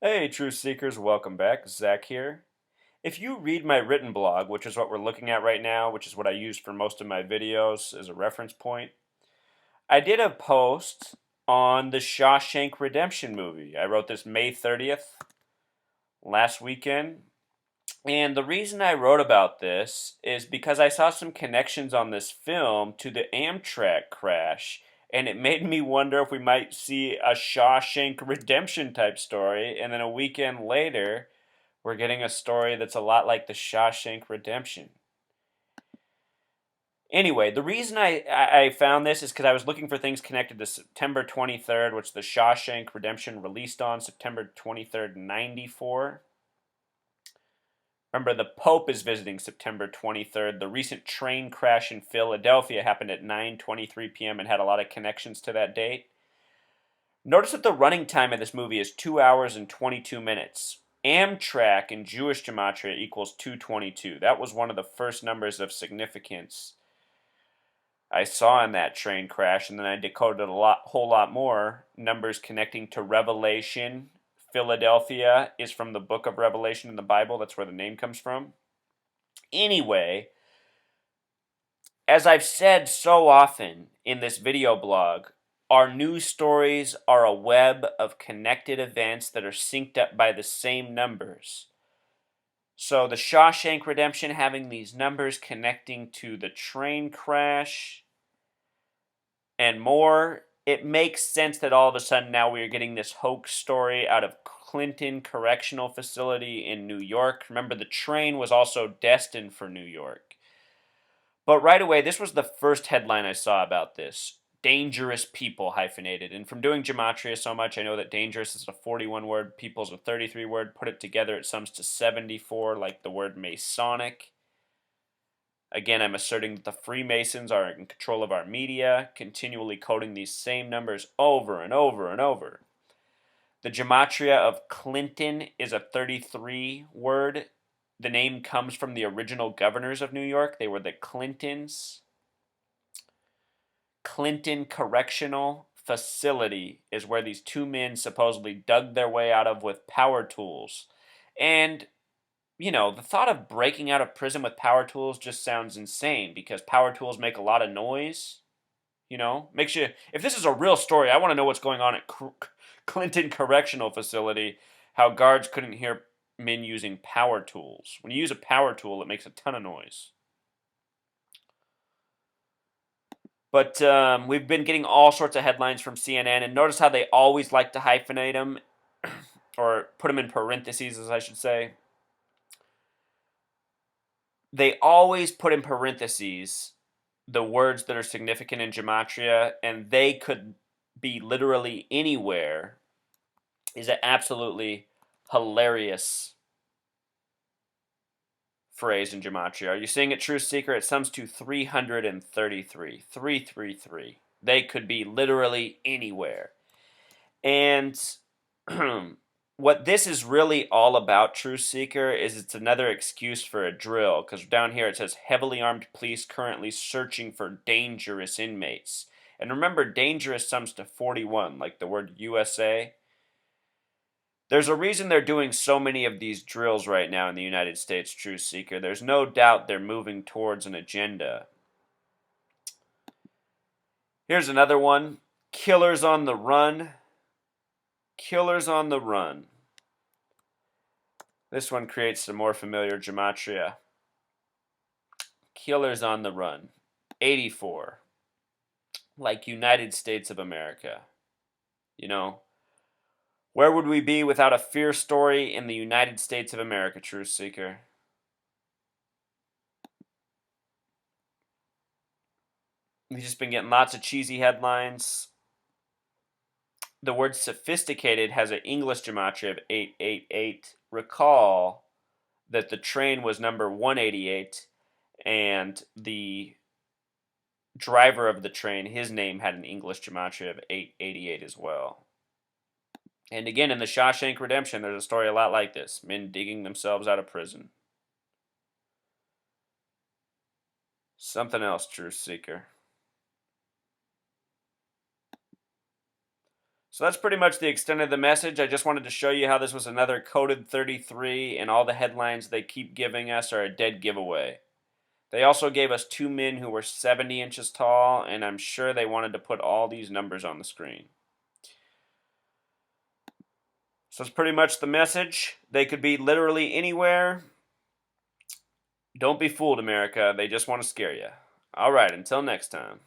Hey, Truth Seekers, welcome back. Zach here. If you read my written blog, which is what we're looking at right now, which is what I use for most of my videos as a reference point, I did a post on the Shawshank Redemption movie. I wrote this May 30th, last weekend. And the reason I wrote about this is because I saw some connections on this film to the Amtrak crash, and it made me wonder if we might see a Shawshank Redemption type story, and then a weekend later, we're getting a story that's a lot like the Shawshank Redemption. Anyway, the reason I found this is because I was looking for things connected to September 23rd, which the Shawshank Redemption released on September 23rd, 94. Remember, the Pope is visiting September 23rd. The recent train crash in Philadelphia happened at 9:23 p.m. and had a lot of connections to that date. Notice that the running time of this movie is 2 hours and 22 minutes. Amtrak in Jewish gematria equals 222. That was one of the first numbers of significance I saw in that train crash, and then I decoded whole lot more numbers connecting to Revelation. Philadelphia is from the book of Revelation in the Bible. That's where the name comes from. Anyway, as I've said so often in this video blog, our news stories are a web of connected events that are synced up by the same numbers. So the Shawshank Redemption having these numbers connecting to the train crash and more, it makes sense that all of a sudden now we are getting this hoax story out of Clinton Correctional Facility in New York. Remember, the train was also destined for New York. But right away, this was the first headline I saw about this. Dangerous people hyphenated. And from doing gematria so much, I know that dangerous is a 41 word, people is a 33 word. Put it together, it sums to 74, like the word Masonic. Again, I'm asserting that the Freemasons are in control of our media, continually coding these same numbers over and over and over. The gematria of Clinton is a 33 word. The name comes from the original governors of New York. They were the Clintons. Clinton Correctional Facility is where these two men supposedly dug their way out of with power tools. And, you know, the thought of breaking out of prison with power tools just sounds insane because power tools make a lot of noise. You know, makes you. If this is a real story, I want to know what's going on at Clinton Correctional Facility. How guards couldn't hear men using power tools. When you use a power tool, it makes a ton of noise. But we've been getting all sorts of headlines from CNN, and notice how they always like to hyphenate them, or put them in parentheses, as I should say. They always put in parentheses the words that are significant in gematria, and they could be literally anywhere. Is an absolutely hilarious phrase in gematria. Are you seeing it, Truth Seeker? It sums to 333. 333. They could be literally anywhere. And what this is really all about, Truth Seeker, is it's another excuse for a drill. Because down here it says heavily armed police currently searching for dangerous inmates. And remember, dangerous sums to 41, like the word USA. There's a reason they're doing so many of these drills right now in the United States, Truth Seeker. There's no doubt they're moving towards an agenda. Here's another one. Killers on the run. Killers on the run. This one creates some more familiar gematria. Killers on the run. 84. Like United States of America. You know, where would we be without a fear story in the United States of America, Truth Seeker? We've just been getting lots of cheesy headlines. The word sophisticated has an English gematria of 888. Recall that the train was number 188, and the driver of the train, his name had an English gematria of 888 as well. And again, in the Shawshank Redemption, there's a story a lot like this. Men digging themselves out of prison. Something else, Truth Seeker. So that's pretty much the extent of the message. I just wanted to show you how this was another coded 33, and all the headlines they keep giving us are a dead giveaway. They also gave us two men who were 70 inches tall, and I'm sure they wanted to put all these numbers on the screen. So that's pretty much the message. They could be literally anywhere. Don't be fooled, America. They just want to scare you. All right, until next time.